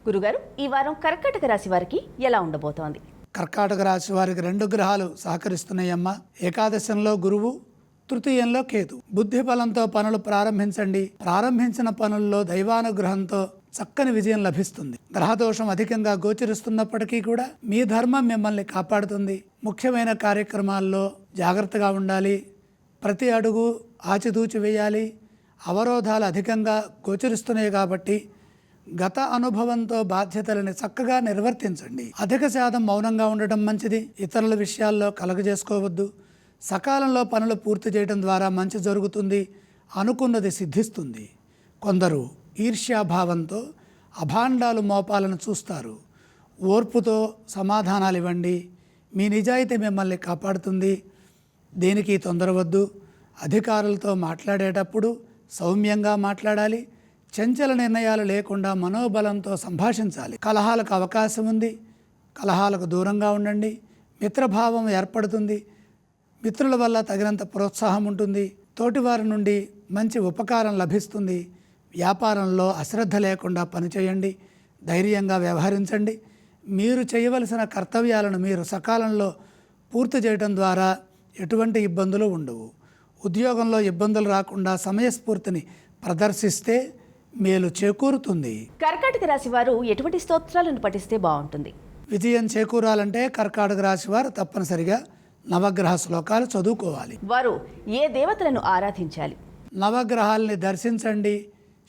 గురుగారు, ఈ వారం కర్కాటక రాశి వారికి ఎలా ఉండబోతోంది? కర్కాటక రాశి వారికి 2 గ్రహాలు సహకరిస్తున్నాయమ్మా. ఏకాదశంలో గురువు, తృతీయంలో కేతు. బుద్ధి బలంతో పనులు ప్రారంభించండి. ప్రారంభించిన పనుల్లో దైవానుగ్రహంతో చక్కని విజయం లభిస్తుంది. గ్రహదోషం అధికంగా గోచరిస్తున్నప్పటికీ కూడా మీ ధర్మం మిమ్మల్ని కాపాడుతుంది. ముఖ్యమైన కార్యక్రమాల్లో జాగ్రత్తగా ఉండాలి. ప్రతి అడుగు ఆచితూచి వేయాలి. అవరోధాలు అధికంగా గోచరిస్తున్నాయి కాబట్టి గత అనుభవంతో బాధ్యతలను చక్కగా నిర్వర్తించండి. అధిక శాతం మౌనంగా ఉండటం మంచిది. ఇతరుల విషయాల్లో కలగజేసుకోవద్దు. సకాలంలో పనులు పూర్తి చేయడం ద్వారా మంచి జరుగుతుంది. అనుకున్నది సిద్ధిస్తుంది. కొందరు ఈర్ష్యాభావంతో అభాండాలు మోపాలను చూస్తారు. ఓర్పుతో సమాధానాలు ఇవ్వండి. మీ నిజాయితీ మిమ్మల్ని కాపాడుతుంది. దేనికి తొందరవద్దు. అధికారులతో మాట్లాడేటప్పుడు సౌమ్యంగా మాట్లాడాలి. చంచల నిర్ణయాలు లేకుండా మనోబలంతో సంభాషించాలి. కలహాలకు అవకాశం ఉంది. కలహాలకు దూరంగా ఉండండి. మిత్రభావం ఏర్పడుతుంది. మిత్రుల వల్ల తగినంత ప్రోత్సాహం ఉంటుంది. తోటివారి నుండి మంచి ఉపకారం లభిస్తుంది. వ్యాపారంలో అశ్రద్ధ లేకుండా పనిచేయండి. ధైర్యంగా వ్యవహరించండి. మీరు చేయవలసిన కర్తవ్యాలను మీరు సకాలంలో పూర్తి చేయడం ద్వారా ఎటువంటి ఇబ్బందులు ఉండవు. ఉద్యోగంలో ఇబ్బందులు రాకుండా సమయస్ఫూర్తిని ప్రదర్శిస్తే మేలు చేకూరుతుంది. కర్కాటక రాశి వారు ఎటువంటి స్తోత్రాలను పఠిస్తే బాగుంటుంది? విజయం చేకూరాలంటే కర్కాటక రాశి వారు తప్పనిసరిగా నవగ్రహ శ్లోకాలు చదువుకోవాలి. వారు ఏ దేవతలను ఆరాధించాలి? నవగ్రహాల్ని దర్శించండి.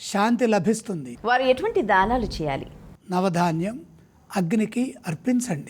శాంతి లభిస్తుంది. వారు ఎటువంటి దానాలు చేయాలి? నవధాన్యం అగ్నికి అర్పించండి.